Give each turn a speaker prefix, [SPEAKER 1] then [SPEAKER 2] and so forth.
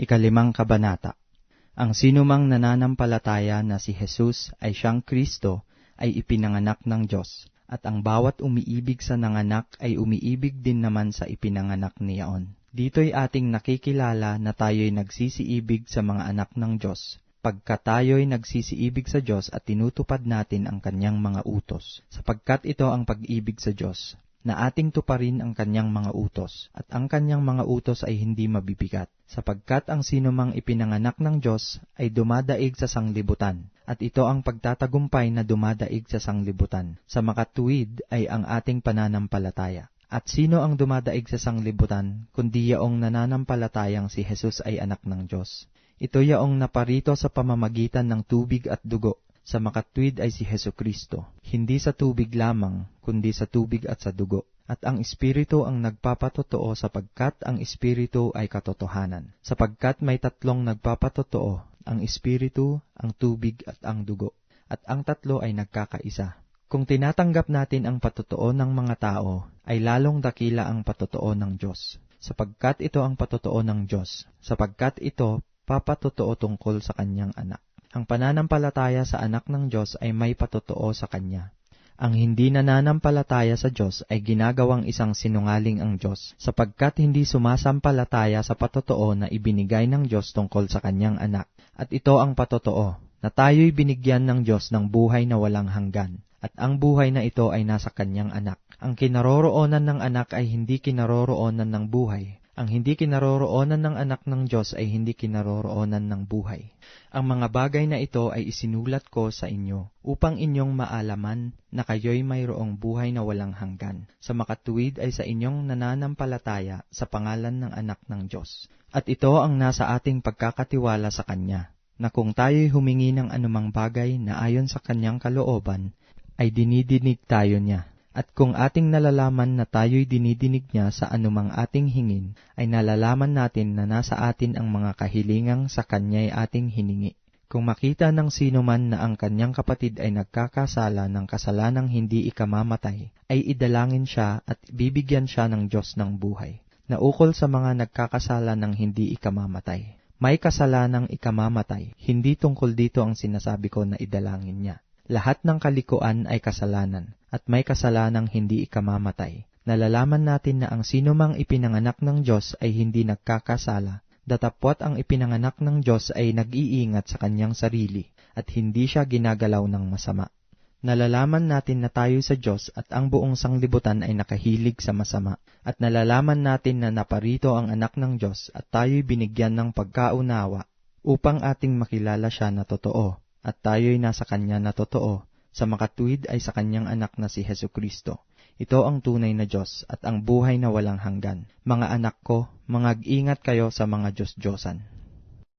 [SPEAKER 1] Ikalimang kabanata. Ang sinumang nananampalataya na si Jesus ay siyang Kristo ay ipinanganak ng Diyos, at ang bawat umiibig sa nanganak ay umiibig din naman sa ipinanganak niyaon. Dito'y ating nakikilala na tayo'y nagsisiibig sa mga anak ng Diyos, pagka tayo'y nagsisiibig sa Diyos at tinutupad natin ang Kanyang mga utos, sapagkat ito ang pag-ibig sa Diyos, na ating tuparin ang Kanyang mga utos, at ang Kanyang mga utos ay hindi mabibigat, sapagkat ang sinumang ipinanganak ng Diyos ay dumadaig sa sanglibutan, at ito ang pagtatagumpay na dumadaig sa sanglibutan, sa makatuwid ay ang ating pananampalataya. At sino ang dumadaig sa sanglibutan, kundi yaong nananampalatayang si Jesus ay anak ng Diyos? Ito yaong naparito sa pamamagitan ng tubig at dugo, sa makatwid ay si Hesukristo, hindi sa tubig lamang, kundi sa tubig at sa dugo. At ang Espiritu ang nagpapatotoo sapagkat ang Espiritu ay katotohanan. Sapagkat may tatlong nagpapatotoo, ang Espiritu, ang tubig at ang dugo. At ang tatlo ay nagkakaisa. Kung tinatanggap natin ang patotoo ng mga tao, ay lalong dakila ang patotoo ng Diyos. Sapagkat ito ang patotoo ng Diyos, sapagkat ito papatotoo tungkol sa Kanyang anak. Ang pananampalataya sa anak ng Diyos ay may patotoo sa Kanya. Ang hindi nananampalataya sa Diyos ay ginagawang isang sinungaling ang Diyos, sapagkat hindi sumasampalataya sa patotoo na ibinigay ng Diyos tungkol sa Kanyang anak. At ito ang patotoo, na tayo'y binigyan ng Diyos ng buhay na walang hanggan, at ang buhay na ito ay nasa Kanyang anak. Ang kinaroroonan ng anak ay hindi kinaroroonan ng buhay. Ang hindi kinaroroonan ng anak ng Diyos ay hindi kinaroroonan ng buhay. Ang mga bagay na ito ay isinulat ko sa inyo, upang inyong maalaman na kayo'y mayroong buhay na walang hanggan. Sa makatuwid ay sa inyong nananampalataya sa pangalan ng anak ng Diyos. At ito ang nasa ating pagkakatiwala sa Kanya, na kung tayo'y humingi ng anumang bagay na ayon sa Kanyang kalooban, ay dinidinig tayo niya. At kung ating nalalaman na tayo'y dinidinig niya sa anumang ating hingin, ay nalalaman natin na nasa atin ang mga kahilingang sa Kanya'y ating hiningi. Kung makita ng sino man na ang kanyang kapatid ay nagkakasala ng kasalanang hindi ikamamatay, ay idalangin siya at bibigyan siya ng Diyos ng buhay. Naukol sa mga nagkakasala ng hindi ikamamatay. May kasalanang ikamamatay, hindi tungkol dito ang sinasabi ko na idalangin niya. Lahat ng kalikuan ay kasalanan, at may kasalanang hindi ikamamatay. Nalalaman natin na ang sinumang ipinanganak ng Diyos ay hindi nagkakasala, datapwat ang ipinanganak ng Diyos ay nag-iingat sa kanyang sarili, at hindi siya ginagalaw ng masama. Nalalaman natin na tayo sa Diyos at ang buong sanglibutan ay nakahilig sa masama, at nalalaman natin na naparito ang anak ng Diyos at tayo'y binigyan ng pagkaunawa upang ating makilala siya na totoo. At tayo'y nasa Kanya na totoo, sa makatuwid ay sa Kanyang anak na si Hesukristo. Ito ang tunay na Diyos at ang buhay na walang hanggan. Mga anak ko, mag-ingat kayo sa mga Diyos-Diyosan.